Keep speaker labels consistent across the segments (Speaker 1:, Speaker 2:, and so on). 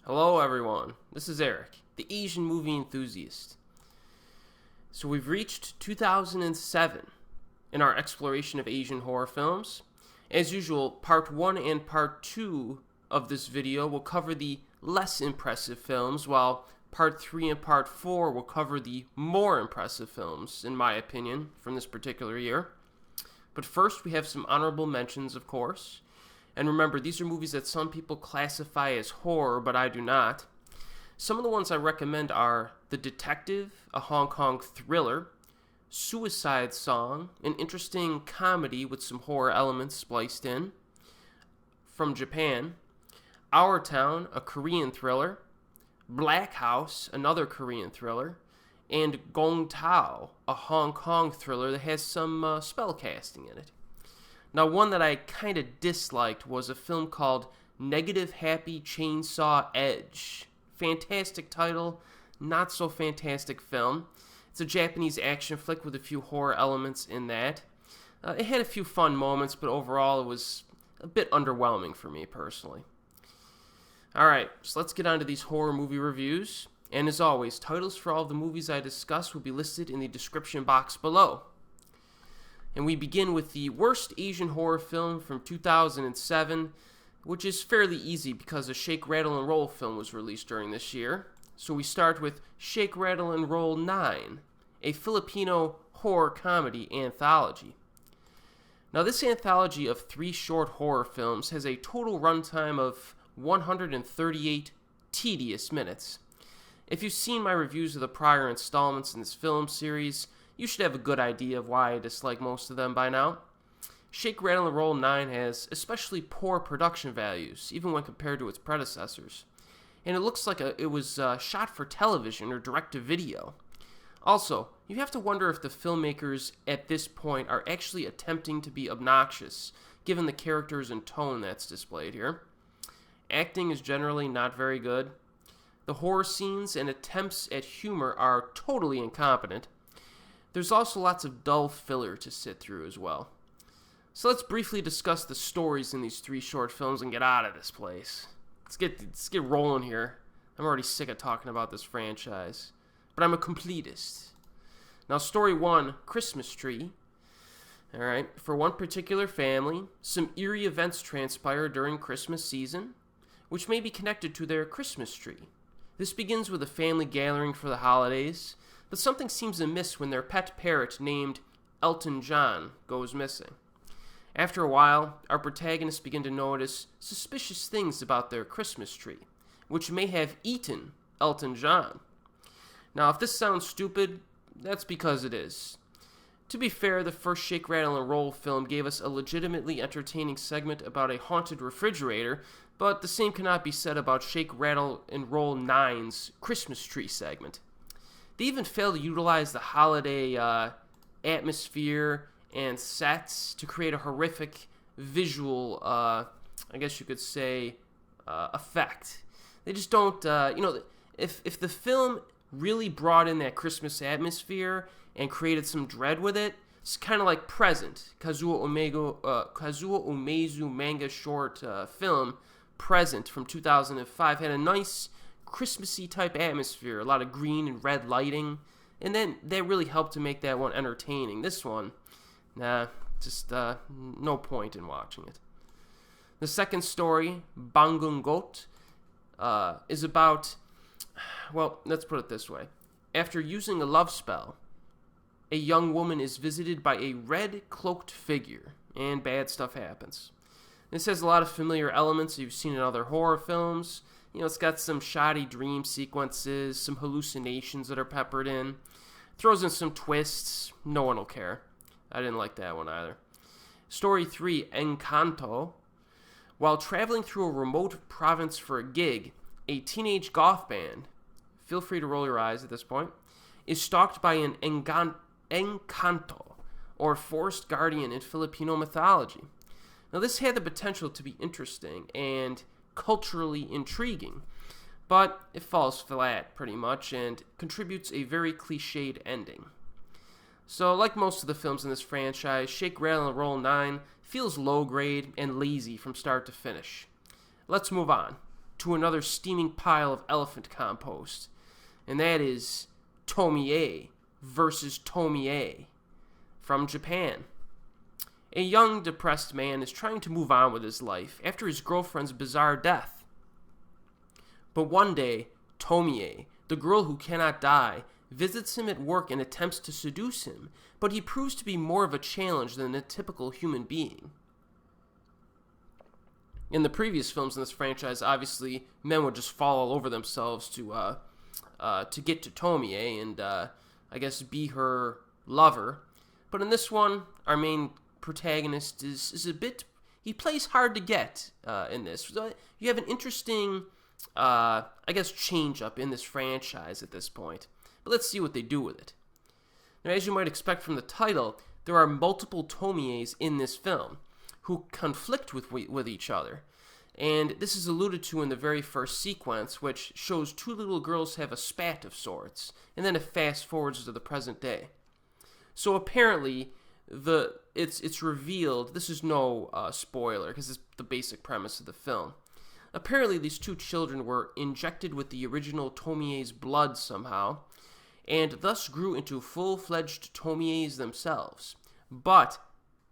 Speaker 1: Hello everyone, this is Erik, the Asian movie enthusiast. So we've reached 2007 in our exploration of Asian horror films. As usual, part 1 and part 2 of this video will cover the less impressive films, while part 3 and part 4 will cover the more impressive films, in my opinion, from this particular year. But first, we have some honorable mentions, of course. And remember, these are movies that some people classify as horror, but I do not. Some of the ones I recommend are The Detective, a Hong Kong thriller, Suicide Song, an interesting comedy with some horror elements spliced in, from Japan, Our Town, a Korean thriller, Black House, another Korean thriller, and Gong Tao, a Hong Kong thriller that has some spellcasting in it. Now, one that I kind of disliked was a film called Negative Happy Chainsaw Edge. Fantastic title, not so fantastic film. It's a Japanese action flick with a few horror elements in that. It had a few fun moments, but overall it was a bit underwhelming for me personally. Alright, so let's get on to these horror movie reviews. And as always, titles for all of the movies I discuss will be listed in the description box below. And we begin with the worst Asian horror film from 2007, which is fairly easy because a Shake, Rattle, and Roll film was released during this year. So we start with Shake, Rattle, and Roll 9, a Filipino horror comedy anthology. Now, this anthology of 3 short horror films has a total runtime of 138 tedious minutes. If you've seen my reviews of the prior installments in this film series, you should have a good idea of why I dislike most of them by now. Shake, Rattle, and Roll 9 has especially poor production values, even when compared to its predecessors. And it looks like it was shot for television or direct-to-video. Also, you have to wonder if the filmmakers at this point are actually attempting to be obnoxious, given the characters and tone that's displayed here. Acting is generally not very good. The horror scenes and attempts at humor are totally incompetent. There's also lots of dull filler to sit through as well. So let's briefly discuss the stories in these 3 short films and get out of this place. Let's get rolling here. I'm already sick of talking about this franchise, but I'm a completist. Now, story 1, Christmas Tree. Alright, for one particular family, some eerie events transpire during Christmas season, which may be connected to their Christmas tree. This begins with a family gathering for the holidays, but something seems amiss when their pet parrot named Elton John goes missing. After a while, our protagonists begin to notice suspicious things about their Christmas tree, which may have eaten Elton John. Now, if this sounds stupid, that's because it is. To be fair, the first Shake, Rattle, and Roll film gave us a legitimately entertaining segment about a haunted refrigerator, but the same cannot be said about Shake, Rattle, and Roll 9's Christmas tree segment. They even fail to utilize the holiday atmosphere and sets to create a horrific visual, I guess you could say, effect. They just don't, if the film really brought in that Christmas atmosphere and created some dread with it, it's kind of like Present, Kazuo Umezu manga short film, Present from 2005, had a nice Christmassy type atmosphere, a lot of green and red lighting, and then that really helped to make that one entertaining. This one, just no point in watching it. The second story, Ngoc, is about, well, let's put it this way. After using a love spell, a young woman is visited by a red-cloaked figure, and bad stuff happens. This has a lot of familiar elements you've seen in other horror films. It's got some shoddy dream sequences, some hallucinations that are peppered in. Throws in some twists. No one will care. I didn't like that one either. Story 3, Encanto. While traveling through a remote province for a gig, a teenage goth band, feel free to roll your eyes at this point, is stalked by an Encanto, or forest guardian in Filipino mythology. Now, this had the potential to be interesting and culturally intriguing, but it falls flat pretty much and contributes a very cliched ending. So, like most of the films in this franchise, Shake, Rattle, and Roll 9 feels low grade and lazy from start to finish. Let's move on to another steaming pile of elephant compost, and that is Tomie versus Tomie from Japan. A young, depressed man is trying to move on with his life after his girlfriend's bizarre death. But one day, Tomie, the girl who cannot die, visits him at work and attempts to seduce him, but he proves to be more of a challenge than a typical human being. In the previous films in this franchise, obviously, men would just fall all over themselves to get to Tomie and, I guess, be her lover. But in this one, our main protagonist is a bit... He plays hard to get in this. So you have an interesting, I guess, change-up in this franchise at this point. But let's see what they do with it. Now, as you might expect from the title, there are multiple Tomies in this film who conflict with each other. And this is alluded to in the very first sequence, which shows two little girls have a spat of sorts, and then it fast forwards to the present day. So apparently, it's revealed, this is no spoiler, because it's the basic premise of the film. Apparently, these two children were injected with the original Tomie's blood somehow, and thus grew into full-fledged Tomies themselves. But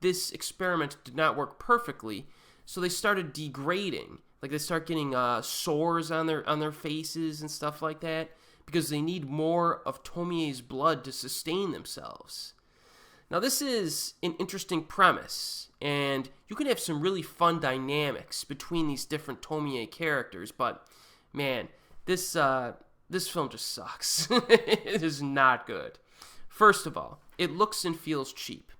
Speaker 1: this experiment did not work perfectly, so they started degrading. Like, they start getting sores on their faces and stuff like that, because they need more of Tomie's blood to sustain themselves. Now, this is an interesting premise, and you can have some really fun dynamics between these different Tomie characters, but, man, this film just sucks. It is not good. First of all, it looks and feels cheap,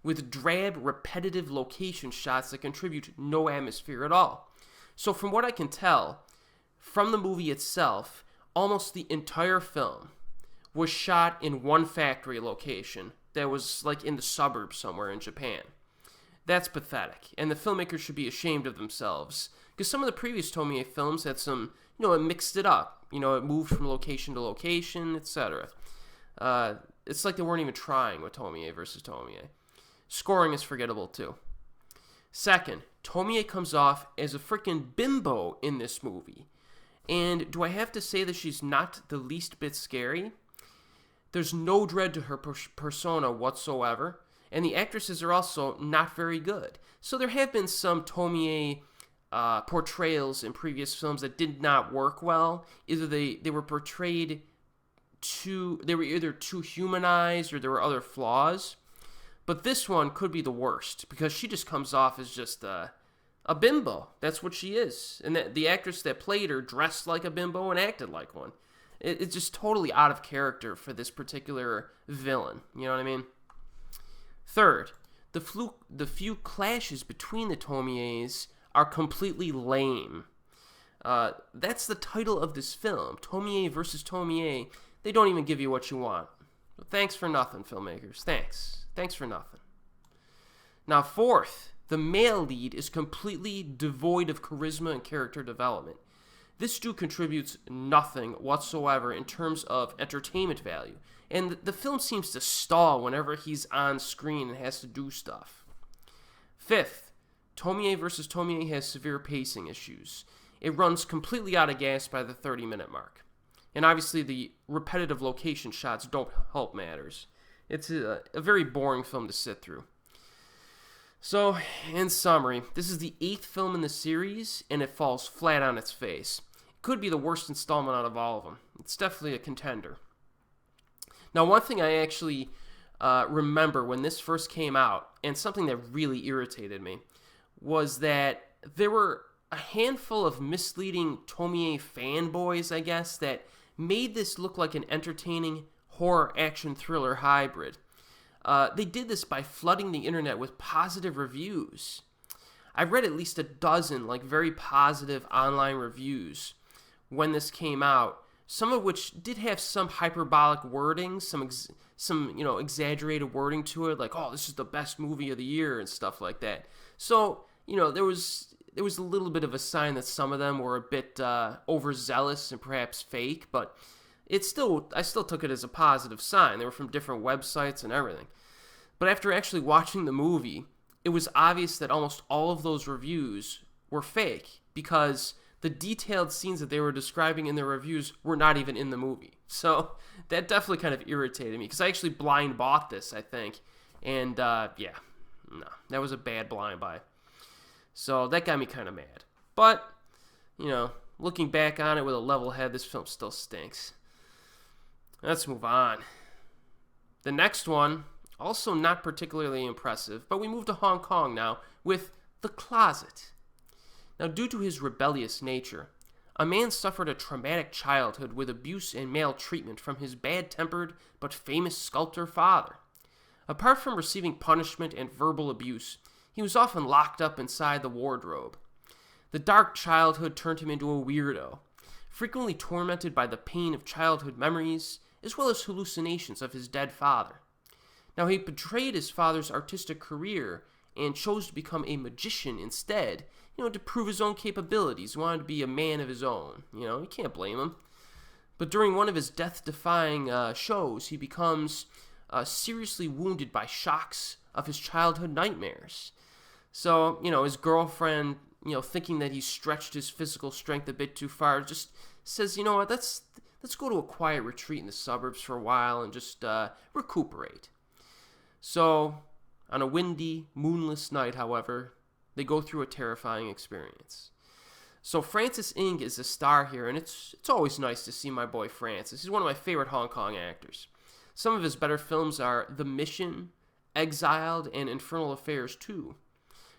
Speaker 1: with drab, repetitive location shots that contribute no atmosphere at all. So from what I can tell, from the movie itself, almost the entire film was shot in one factory location that was like in the suburbs somewhere in Japan. That's pathetic, and the filmmakers should be ashamed of themselves, because some of the previous Tomie films had some, it mixed it up. It moved from location to location, etc. It's like they weren't even trying with Tomie versus Tomie. Scoring is forgettable, too. Second, Tomie comes off as a freaking bimbo in this movie. And do I have to say that she's not the least bit scary? There's no dread to her persona whatsoever, and the actresses are also not very good. So there have been some Tomie portrayals in previous films that did not work well. Either they were portrayed they were either too humanized or there were other flaws. But this one could be the worst, because she just comes off as just a bimbo. That's what she is. And the actress that played her dressed like a bimbo and acted like one. It's just totally out of character for this particular villain. You know what I mean? Third, the few clashes between the Tomies are completely lame. That's the title of this film, Tomie versus Tomie. They don't even give you what you want. But thanks for nothing, filmmakers. Thanks for nothing. Now, fourth, the male lead is completely devoid of charisma and character development. This dude contributes nothing whatsoever in terms of entertainment value, and the film seems to stall whenever he's on screen and has to do stuff. Fifth, Tomie versus Tomie has severe pacing issues. It runs completely out of gas by the 30-minute mark. And obviously the repetitive location shots don't help matters. It's a very boring film to sit through. So, in summary, this is the 8th film in the series, and it falls flat on its face. It could be the worst installment out of all of them. It's definitely a contender. Now, one thing I actually remember when this first came out, and something that really irritated me, was that there were a handful of misleading Tomie fanboys, I guess, that made this look like an entertaining horror action thriller hybrid. They did this by flooding the internet with positive reviews. I read at least a dozen very positive online reviews when this came out, some of which did have some hyperbolic wording, some exaggerated wording to it, like, oh, this is the best movie of the year and stuff like that. So, there was a little bit of a sign that some of them were a bit overzealous and perhaps fake, but I still took it as a positive sign. They were from different websites and everything. But after actually watching the movie, it was obvious that almost all of those reviews were fake, because the detailed scenes that they were describing in their reviews were not even in the movie. So that definitely kind of irritated me, because I actually blind bought this, I think. And, yeah, no, that was a bad blind buy. So that got me kind of mad. But, you know, looking back on it with a level head, this film still stinks. Let's move on. The next one, also not particularly impressive, but we move to Hong Kong now with The Closet. Now, due to his rebellious nature, a man suffered a traumatic childhood with abuse and maltreatment from his bad-tempered but famous sculptor father. Apart from receiving punishment and verbal abuse, he was often locked up inside the wardrobe. The dark childhood turned him into a weirdo, frequently tormented by the pain of childhood memories, as well as hallucinations of his dead father. Now, he betrayed his father's artistic career and chose to become a magician instead, to prove his own capabilities. He wanted to be a man of his own. You can't blame him. But during one of his death-defying shows, he becomes seriously wounded by shocks of his childhood nightmares. So, his girlfriend, thinking that he stretched his physical strength a bit too far, just says, you know what, let's go to a quiet retreat in the suburbs for a while and just recuperate. So, on a windy, moonless night, however, they go through a terrifying experience. So Francis Ng is a star here, and it's always nice to see my boy Francis. He's one of my favorite Hong Kong actors. Some of his better films are The Mission, Exiled, and Infernal Affairs 2.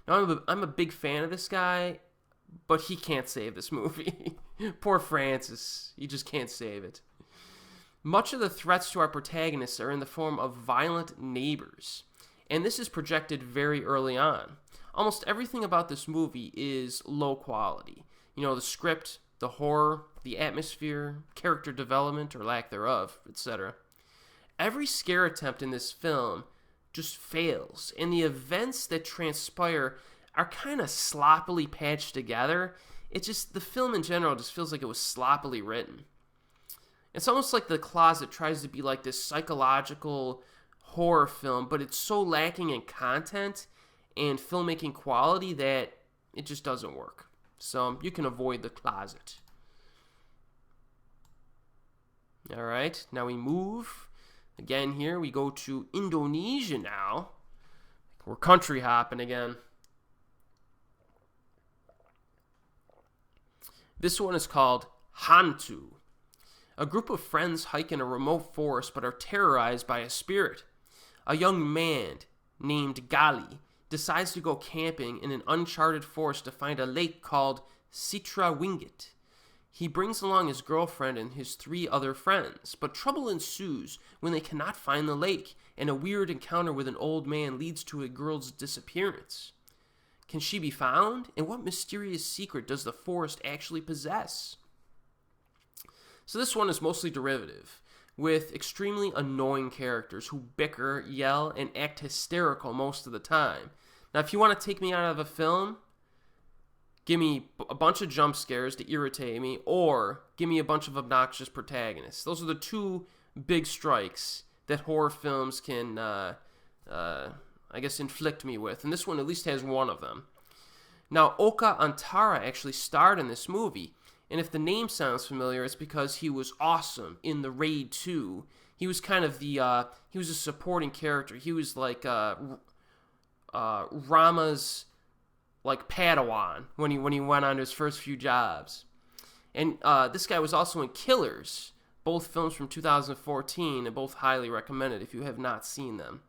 Speaker 1: Now, I'm a big fan of this guy, but he can't save this movie. Poor Francis. He just can't save it. Much of the threats to our protagonists are in the form of violent neighbors, and this is projected very early on. Almost everything about this movie is low quality. The script, the horror, the atmosphere, character development or lack thereof, etc. Every scare attempt in this film just fails, and the events that transpire are kind of sloppily patched together. The film in general just feels like it was sloppily written. It's almost like The Closet tries to be like this psychological horror film, but it's so lacking in content and filmmaking quality that it just doesn't work. So you can avoid The Closet. Alright, now we move. Again here, we go to Indonesia now. We're country hopping again. This one is called Hantu. A group of friends hike in a remote forest but are terrorized by a spirit. A young man named Gali decides to go camping in an uncharted forest to find a lake called Sitra Wingit. He brings along his girlfriend and his 3 other friends, but trouble ensues when they cannot find the lake, and a weird encounter with an old man leads to a girl's disappearance. Can she be found? And what mysterious secret does the forest actually possess? So this one is mostly derivative, with extremely annoying characters who bicker, yell, and act hysterical most of the time. Now, if you want to take me out of a film, give me a bunch of jump scares to irritate me, or give me a bunch of obnoxious protagonists. Those are the 2 big strikes that horror films can, inflict me with. And this one at least has one of them. Now, Oka Antara actually starred in this movie. And if the name sounds familiar, it's because he was awesome in The Raid 2. He was kind of he was a supporting character. He was like Rama's Padawan when he went on his first few jobs. And this guy was also in Killers, both films from 2014, and both highly recommended if you have not seen them.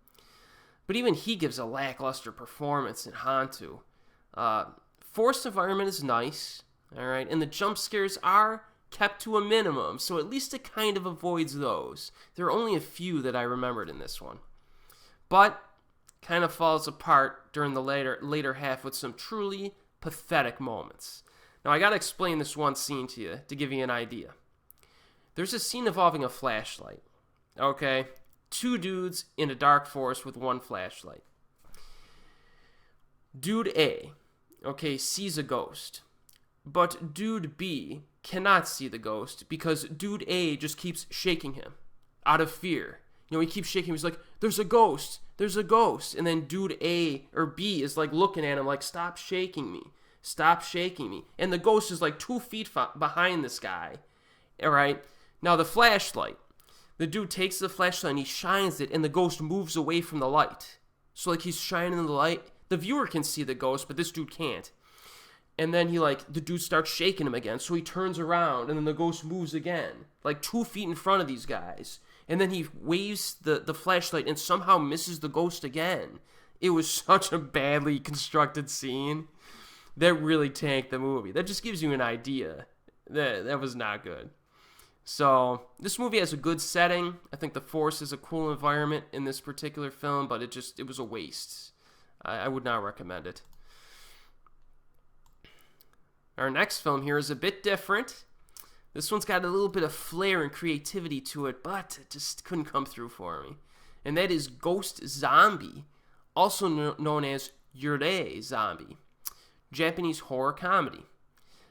Speaker 1: But even he gives a lackluster performance in Hantu. Forest environment is nice, alright, and the jump scares are kept to a minimum, so at least it kind of avoids those. There are only a few that I remembered in this one. But kind of falls apart during the later half with some truly pathetic moments. Now, I gotta explain this one scene to you to give you an idea. There's a scene involving a flashlight. Okay? 2 dudes in a dark forest with 1 flashlight. Dude A, sees a ghost. But Dude B cannot see the ghost because Dude A just keeps shaking him out of fear. He keeps shaking him. He's like, there's a ghost. There's a ghost. And then Dude A or B is like looking at him like, stop shaking me. Stop shaking me. And the ghost is like 2 feet behind this guy. All right? Now, the flashlight. The dude takes the flashlight and he shines it, and the ghost moves away from the light. So, like, he's shining the light. The viewer can see the ghost, but this dude can't. And then the dude starts shaking him again. So he turns around, and then the ghost moves again. Like 2 feet in front of these guys. And then he waves the flashlight and somehow misses the ghost again. It was such a badly constructed scene that really tanked the movie. That just gives you an idea. That was not good. So, this movie has a good setting. I think the forest is a cool environment in this particular film, but it was a waste. I would not recommend it. Our next film here is a bit different. This one's got a little bit of flair and creativity to it, but it just couldn't come through for me. And that is Ghost Zombie, also known as Yurei Zombie, Japanese horror comedy.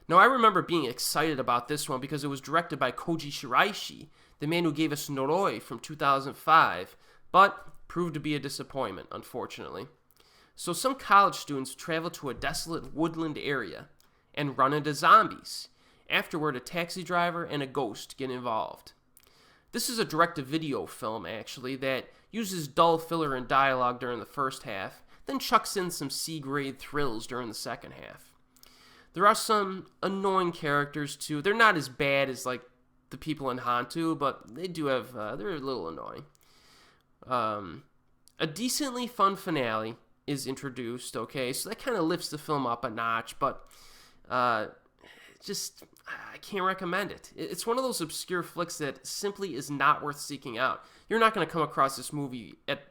Speaker 1: Now, I remember being excited about this one because it was directed by Koji Shiraishi, the man who gave us Noroi from 2005, but proved to be a disappointment, unfortunately. So some college students travel to a desolate woodland area and run into zombies. Afterward, a taxi driver and a ghost get involved. This is a direct-to-video film, actually, that uses dull filler and dialogue during the first half, then chucks in some C-grade thrills during the second half. There are some annoying characters, too. They're not as bad as, like, the people in Hantu, but they do have, they're a little annoying. A decently fun finale is introduced, okay? So that kind of lifts the film up a notch, but I can't recommend it. It's one of those obscure flicks that simply is not worth seeking out. You're not going to come across this movie at,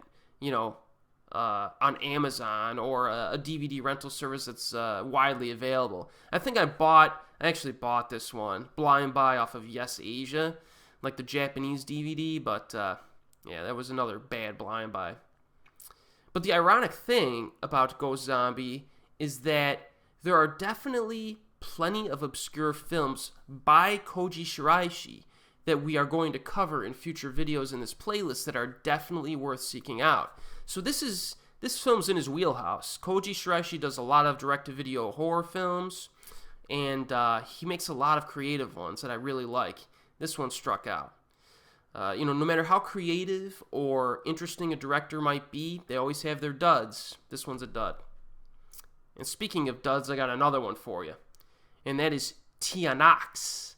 Speaker 1: on Amazon or a DVD rental service that's widely available. I think I actually bought this one, blind buy off of Yes Asia, like the Japanese DVD, but yeah, that was another bad blind buy. But the ironic thing about Ghost Zombie is that there are definitely plenty of obscure films by Koji Shiraishi that we are going to cover in future videos in this playlist that are definitely worth seeking out. So this film's in his wheelhouse. Koji Shiraishi does a lot of direct-to-video horror films, and he makes a lot of creative ones that I really like. This one struck out. No matter how creative or interesting a director might be, they always have their duds. This one's a dud. And speaking of duds, I got another one for you. And that is Tiyanaks,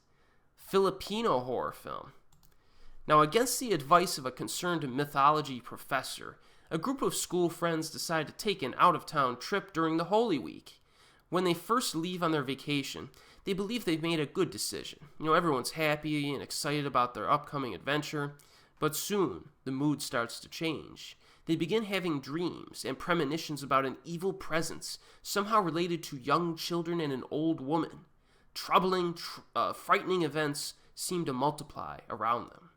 Speaker 1: Filipino horror film. Now, against the advice of a concerned mythology professor, a group of school friends decide to take an out-of-town trip during the Holy Week. When they first leave on their vacation, they believe they've made a good decision. Everyone's happy and excited about their upcoming adventure, but soon the mood starts to change. They begin having dreams and premonitions about an evil presence, somehow related to young children and an old woman. Troubling, frightening events seem to multiply around them.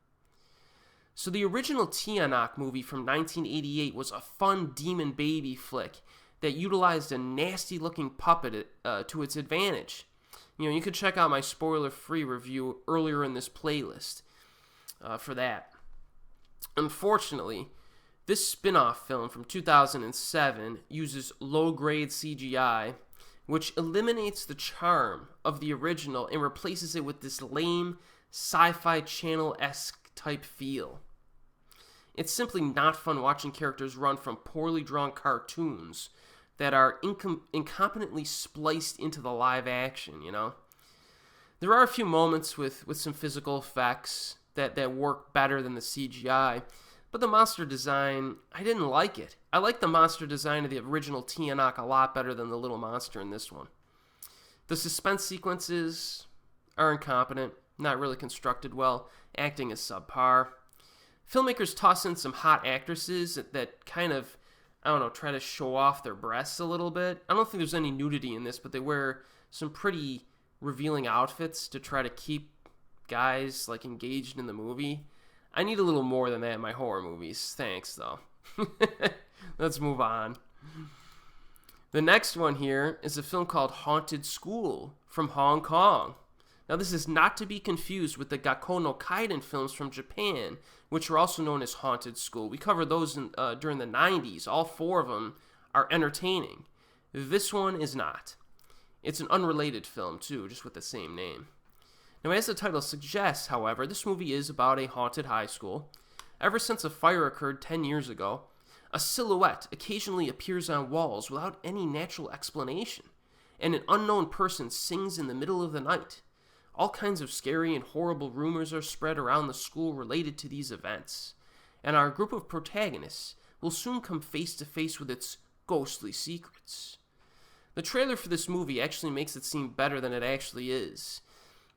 Speaker 1: So the original Tiyanaks movie from 1988 was a fun demon baby flick that utilized a nasty-looking puppet to its advantage. You could check out my spoiler-free review earlier in this playlist for that. Unfortunately, this spin-off film from 2007 uses low-grade CGI, which eliminates the charm of the original and replaces it with this lame, sci-fi channel-esque type feel. It's simply not fun watching characters run from poorly drawn cartoons that are incompetently spliced into the live action, There are a few moments with some physical effects that work better than the CGI, but the monster design, I didn't like it. I like the monster design of the original Tiyanaks a lot better than the little monster in this one. The suspense sequences are incompetent, not really constructed well, acting is subpar. Filmmakers toss in some hot actresses that kind of, try to show off their breasts a little bit. I don't think there's any nudity in this, but they wear some pretty revealing outfits to try to keep guys, engaged in the movie. I need a little more than that in my horror movies. Thanks, though. Let's move on. The next one here is a film called Haunted School from Hong Kong. Now, this is not to be confused with the Gakko no Kaiden films from Japan, which are also known as Haunted School. We covered those during the 90s. All 4 of them are entertaining. This one is not. It's an unrelated film, too, just with the same name. Now, as the title suggests, however, this movie is about a haunted high school. Ever since a fire occurred 10 years ago, a silhouette occasionally appears on walls without any natural explanation, and an unknown person sings in the middle of the night. All kinds of scary and horrible rumors are spread around the school related to these events, and our group of protagonists will soon come face to face with its ghostly secrets. The trailer for this movie actually makes it seem better than it actually is.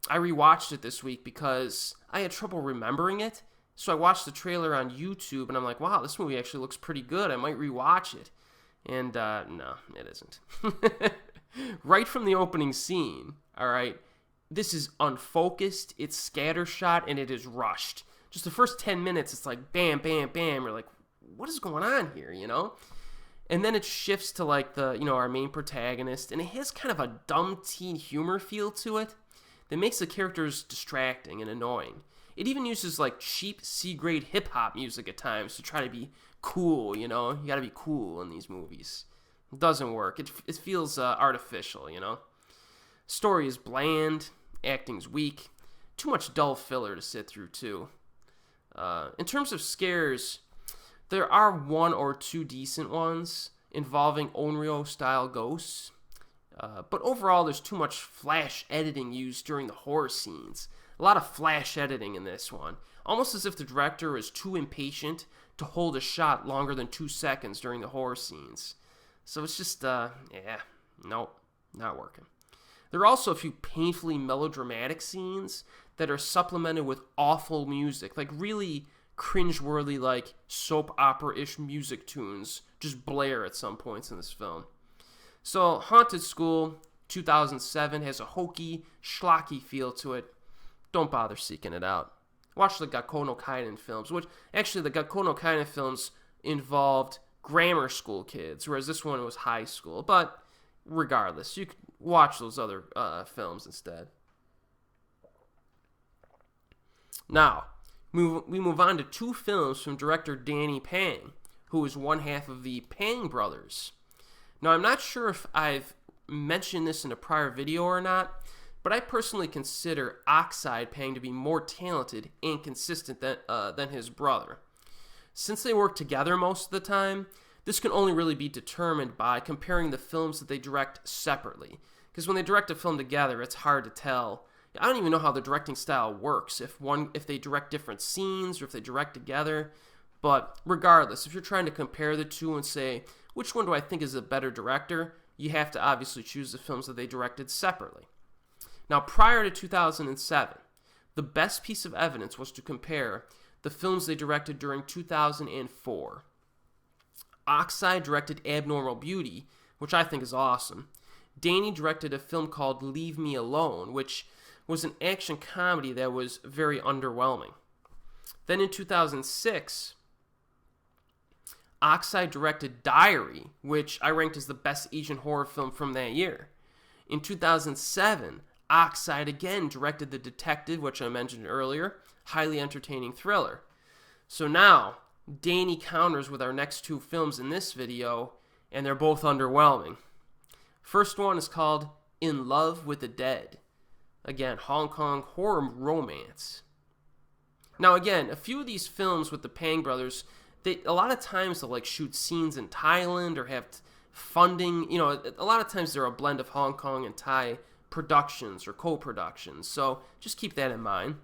Speaker 1: I rewatched it this week because I had trouble remembering it, so I watched the trailer on YouTube, and I'm like, wow, this movie actually looks pretty good. I might rewatch it. And, no, it isn't. Right from the opening scene, all right, this is unfocused, it's scattershot, and it is rushed. Just the first 10 minutes, it's like bam, bam, bam. You're like, what is going on here, you know? And then it shifts to, like, our main protagonist, and it has kind of a dumb teen humor feel to it that makes the characters distracting and annoying. It even uses, like, cheap C-grade hip-hop music at times to try to be cool, you know? You gotta be cool in these movies. It doesn't work. It feels artificial, you know? Story is bland, acting's weak, too much dull filler to sit through, too. In terms of scares, there are one or two decent ones involving Onryo-style ghosts, but overall there's too much flash editing used during the horror scenes. A lot of flash editing in this one, almost as if the director is too impatient to hold a shot longer than 2 seconds during the horror scenes. So it's just, nope, not working. There are also a few painfully melodramatic scenes that are supplemented with awful music, like really cringeworthy, like soap opera-ish music tunes just blare at some points in this film. So, Haunted School 2007 has a hokey, schlocky feel to it. Don't bother seeking it out. Watch the Gakkou no Kainen films, which actually the Gakkou no Kainen films involved grammar school kids, whereas this one was high school. But regardless, you can watch those other films instead. Now, we move on to 2 films from director Danny Pang, who is one half of the Pang brothers. Now, I'm not sure if I've mentioned this in a prior video or not, but I personally consider Oxide Pang to be more talented and consistent than his brother. Since they work together most of the time, this can only really be determined by comparing the films that they direct separately. Because when they direct a film together, it's hard to tell. I don't even know how the directing style works, if they direct different scenes or if they direct together. But regardless, if you're trying to compare the two and say, which one do I think is a better director, you have to obviously choose the films that they directed separately. Now, prior to 2007, the best piece of evidence was to compare the films they directed during 2004. Oxide directed Abnormal Beauty, which I think is awesome. Danny directed a film called Leave Me Alone, which was an action comedy that was very underwhelming. Then in 2006, Oxide directed Diary, which I ranked as the best Asian horror film from that year. In 2007, Oxide again directed The Detective, which I mentioned earlier, highly entertaining thriller. So now, Danny counters with our next 2 films in this video, and they're both underwhelming. First one is called In Love with the Dead. Again, Hong Kong horror romance. Now again, a few of these films with the Pang brothers, a lot of times they'll like shoot scenes in Thailand or have funding. You know, a lot of times they're a blend of Hong Kong and Thai productions or co-productions. So just keep that in mind.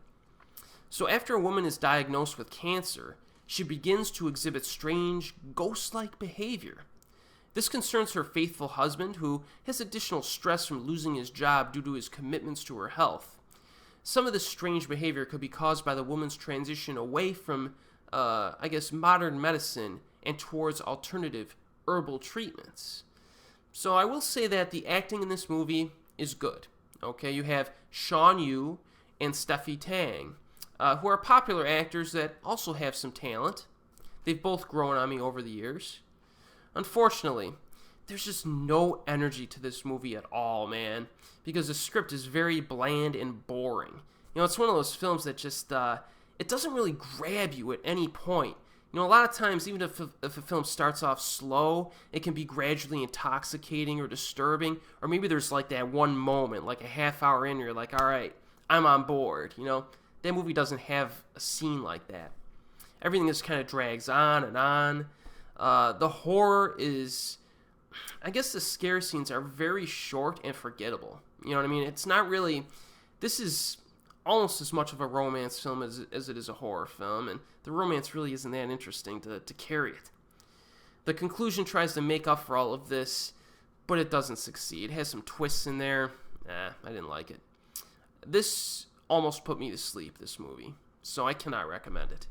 Speaker 1: So after a woman is diagnosed with cancer, she begins to exhibit strange, ghost-like behavior. This concerns her faithful husband, who has additional stress from losing his job due to his commitments to her health. Some of this strange behavior could be caused by the woman's transition away from, modern medicine and towards alternative herbal treatments. So I will say that the acting in this movie is good. Okay, you have Sean Yu and Steffi Tang, who are popular actors that also have some talent. They've both grown on me over the years. Unfortunately, there's just no energy to this movie at all, man, because the script is very bland and boring. You know, it's one of those films that just, it doesn't really grab you at any point. You know, a lot of times, even if a film starts off slow, it can be gradually intoxicating or disturbing, or maybe there's like that one moment, like a half hour in, you're like, all right, I'm on board, you know? That movie doesn't have a scene like that. Everything just kind of drags on and on. The horror is, I guess the scare scenes are very short and forgettable. You know what I mean? It's not really, this is almost as much of a romance film as it is a horror film, and the romance really isn't that interesting to carry it. The conclusion tries to make up for all of this, but it doesn't succeed. It has some twists in there. I didn't like it. This almost put me to sleep, this movie, so I cannot recommend it.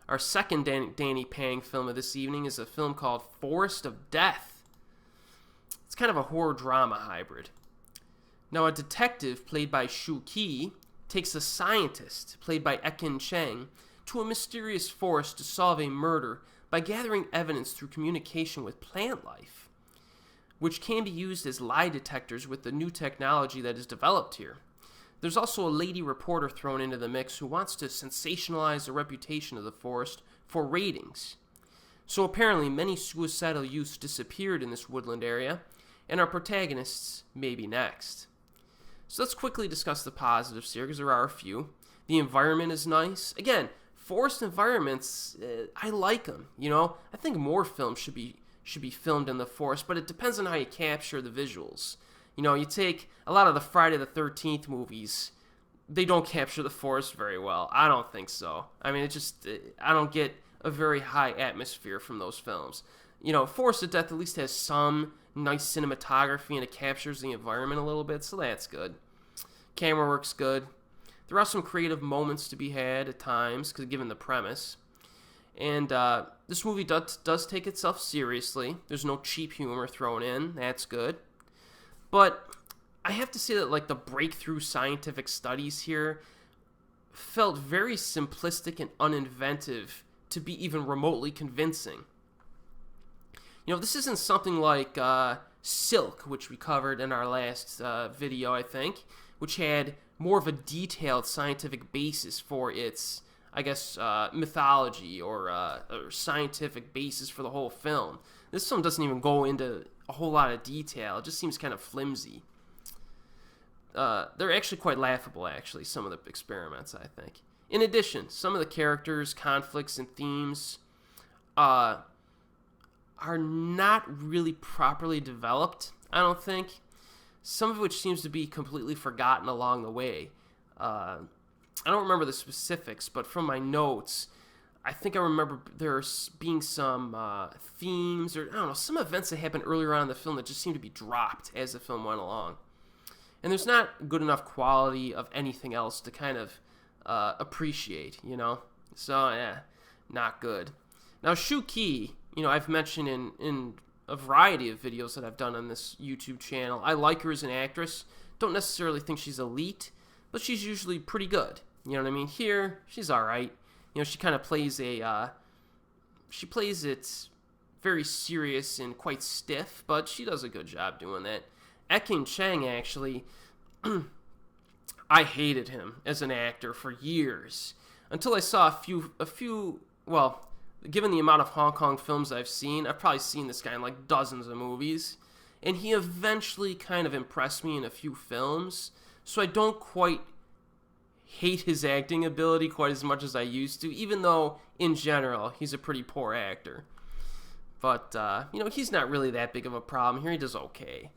Speaker 1: Our second Danny Pang film of this evening is a film called Forest of Death. It's kind of a horror-drama hybrid. Now, a detective, played by Shu Qi, takes a scientist, played by Ekin Cheng, to a mysterious forest to solve a murder by gathering evidence through communication with plant life, which can be used as lie detectors with the new technology that is developed here. There's also a lady reporter thrown into the mix who wants to sensationalize the reputation of the forest for ratings. So apparently many suicidal youths disappeared in this woodland area, and our protagonists may be next. So let's quickly discuss the positives here, because there are a few. The environment is nice. Again, forest environments, I like them, you know? I think more films should be filmed in the forest, but it depends on how you capture the visuals. You know, you take a lot of the Friday the 13th movies, they don't capture the forest very well. I don't think so. I mean, I don't get a very high atmosphere from those films. You know, Forest of Death at least has some nice cinematography and it captures the environment a little bit, so that's good. Camera work's good. There are some creative moments to be had at times, given the premise. And this movie does take itself seriously. There's no cheap humor thrown in. That's good. But I have to say that, like, the breakthrough scientific studies here felt very simplistic and uninventive to be even remotely convincing. You know, this isn't something like Silk, which we covered in our last video, I think, which had more of a detailed scientific basis for its, I guess, mythology or scientific basis for the whole film. This film doesn't even go into a whole lot of detail. It just seems kind of flimsy. They're actually quite laughable, actually, some of the experiments, I think. In addition, some of the characters, conflicts, and themes are not really properly developed, I don't think. Some of which seems to be completely forgotten along the way. I don't remember the specifics, but from my notes, I think I remember there being some themes or, I don't know, some events that happened earlier on in the film that just seemed to be dropped as the film went along. And there's not good enough quality of anything else to kind of appreciate, you know? So, not good. Now, Shu Qi, you know, I've mentioned in a variety of videos that I've done on this YouTube channel. I like her as an actress. Don't necessarily think she's elite, but she's usually pretty good. You know what I mean? Here, she's alright. You know, she kind of plays she plays it very serious and quite stiff, but she does a good job doing that. Ekin Cheng, actually, I hated him as an actor for years, until I saw a few, well, given the amount of Hong Kong films I've seen, I've probably seen this guy in like dozens of movies, and he eventually kind of impressed me in a few films, so I don't quite hate his acting ability quite as much as I used to, even though, in general, he's a pretty poor actor. But, you know, he's not really that big of a problem here. He does okay.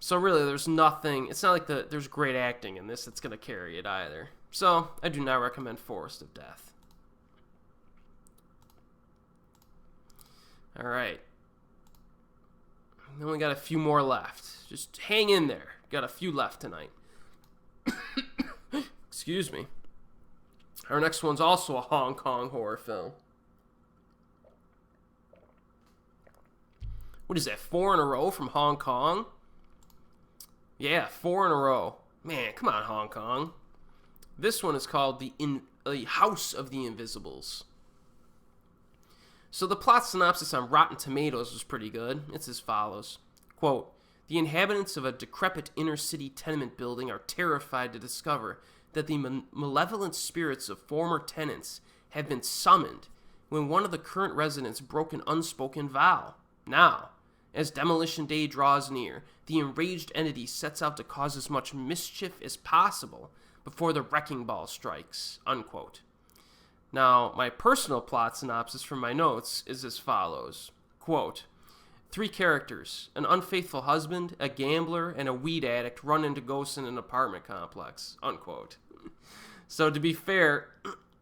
Speaker 1: So really, there's nothing, it's not like there's great acting in this that's going to carry it either. So, I do not recommend Forest of Death. Alright. We only got a few more left. Just hang in there. Got a few left tonight. Excuse me. Our next one's also a Hong Kong horror film. What is that, 4 in a row from Hong Kong? Yeah, 4 in a row. Man, come on, Hong Kong. This one is called The House of the Invisibles. So the plot synopsis on Rotten Tomatoes was pretty good. It's as follows. Quote, "The inhabitants of a decrepit inner-city tenement building are terrified to discover that the malevolent spirits of former tenants had been summoned when one of the current residents broke an unspoken vow. Now, as Demolition Day draws near, the enraged entity sets out to cause as much mischief as possible before the wrecking ball strikes, unquote. Now, my personal plot synopsis from my notes is as follows. Quote, 3 characters, an unfaithful husband, a gambler, and a weed addict run into ghosts in an apartment complex, unquote. So to be fair,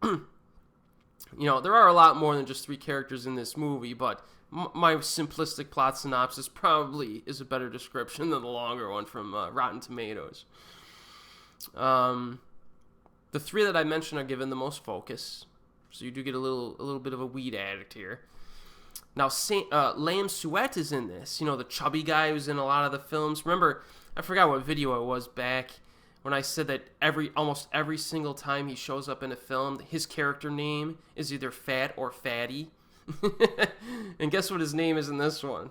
Speaker 1: there are a lot more than just 3 characters in this movie, but my simplistic plot synopsis probably is a better description than the longer one from Rotten Tomatoes. The 3 that I mentioned are given the most focus, so you do get a little bit of a weed addict here. Now, Lam Suet is in this, the chubby guy who's in a lot of the films. Remember, I forgot what video it was back when I said that almost every single time he shows up in a film, his character name is either Fat or Fatty. And guess what his name is in this one?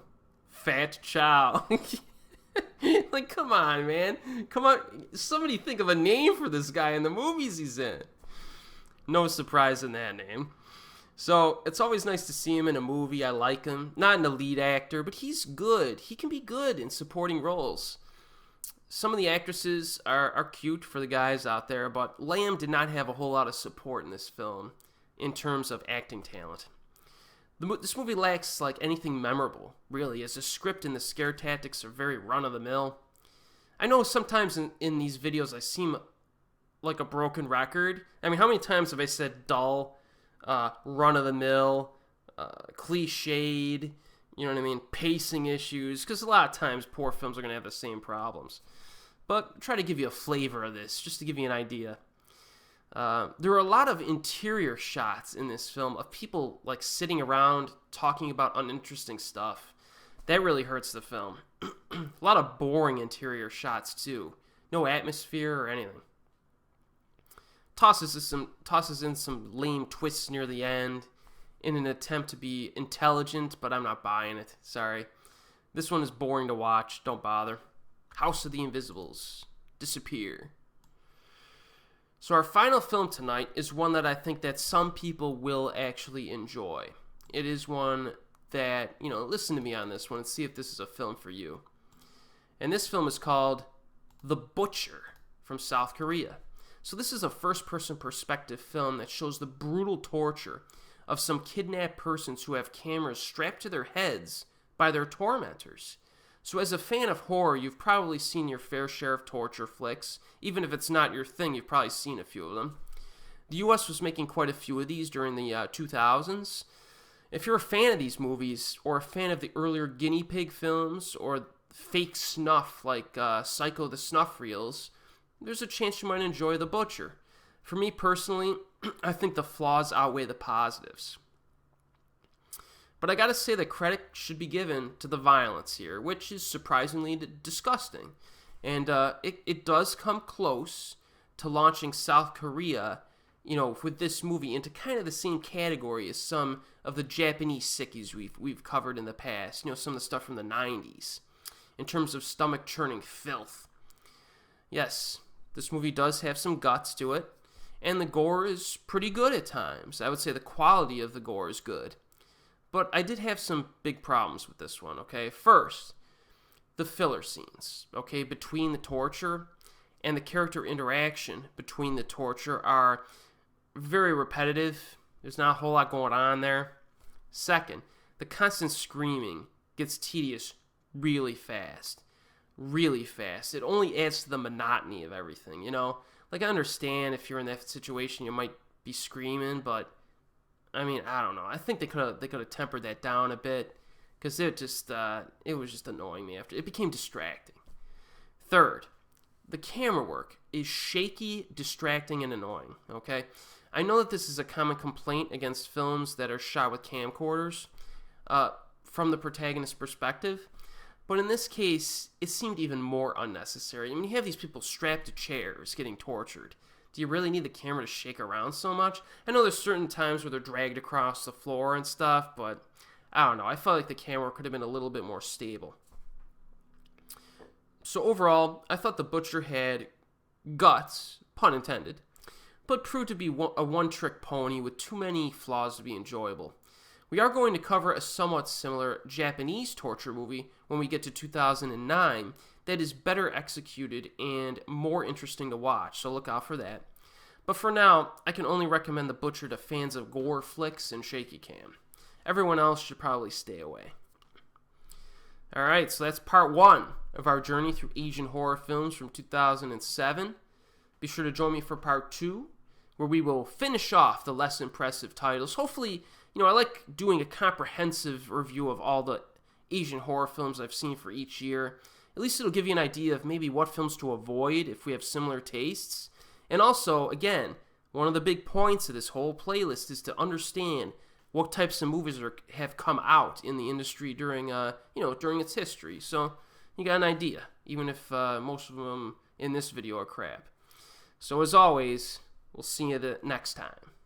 Speaker 1: Fat Chow. Like, come on, man. Come on. Somebody think of a name for this guy in the movies he's in. No surprise in that name. So, it's always nice to see him in a movie. I like him. Not an lead actor, but he's good. He can be good in supporting roles. Some of the actresses are cute for the guys out there, but Lam did not have a whole lot of support in this film in terms of acting talent. This movie lacks anything memorable, really, as the script and the scare tactics are very run-of-the-mill. I know sometimes in these videos I seem like a broken record. I mean, how many times have I said dull, run-of-the-mill, cliched, pacing issues, because a lot of times poor films are going to have the same problems. But try to give you a flavor of this, just to give you an idea. There are a lot of interior shots in this film of people sitting around talking about uninteresting stuff. That really hurts the film. A lot of boring interior shots too. No atmosphere or anything. Tosses in some lame twists near the end in an attempt to be intelligent, but I'm not buying it. Sorry. This one is boring to watch. Don't bother. House of the Invisibles. Disappear. So our final film tonight is one that I think that some people will actually enjoy. It is one that, listen to me on this one and see if this is a film for you. And this film is called The Butcher from South Korea. So this is a first-person perspective film that shows the brutal torture of some kidnapped persons who have cameras strapped to their heads by their tormentors. So as a fan of horror, you've probably seen your fair share of torture flicks. Even if it's not your thing, you've probably seen a few of them. The U.S. was making quite a few of these during the 2000s. If you're a fan of these movies, or a fan of the earlier guinea pig films, or fake snuff like Psycho the Snuff Reels, there's a chance you might enjoy The Butcher. For me personally, I think the flaws outweigh the positives. But I gotta say that credit should be given to the violence here, which is surprisingly disgusting. And it does come close to launching South Korea, with this movie into kind of the same category as some of the Japanese sickies we've covered in the past. Some of the stuff from the 90s, in terms of stomach-churning filth. Yes, this movie does have some guts to it, and the gore is pretty good at times. I would say the quality of the gore is good. But I did have some big problems with this one, okay? First, the filler scenes, okay, between the torture and the character interaction between the torture are very repetitive. There's not a whole lot going on there. Second, the constant screaming gets tedious really fast. Really fast. It only adds to the monotony of everything, I understand if you're in that situation, you might be screaming, but I don't know. I think they could have tempered that down a bit, because it was just annoying me after. It became distracting. Third, the camera work is shaky, distracting, and annoying, okay? I know that this is a common complaint against films that are shot with camcorders from the protagonist's perspective, but in this case, it seemed even more unnecessary. You have these people strapped to chairs getting tortured. Do you really need the camera to shake around so much? I know there's certain times where they're dragged across the floor and stuff, but I don't know. I felt like the camera could have been a little bit more stable. So overall, I thought The Butcher had guts, pun intended, but proved to be a one-trick pony with too many flaws to be enjoyable. We are going to cover a somewhat similar Japanese torture movie when we get to 2009 that is better executed and more interesting to watch, so look out for that. But for now, I can only recommend The Butcher to fans of gore flicks and shaky cam. Everyone else should probably stay away. Alright, so that's part 1 of our journey through Asian horror films from 2007. Be sure to join me for part 2, where we will finish off the less impressive titles. Hopefully, I like doing a comprehensive review of all the Asian horror films I've seen for each year. At least it'll give you an idea of maybe what films to avoid if we have similar tastes. And also, again, one of the big points of this whole playlist is to understand what types of movies have come out in the industry during its history. So you got an idea, even if most of them in this video are crap. So as always, we'll see you the next time.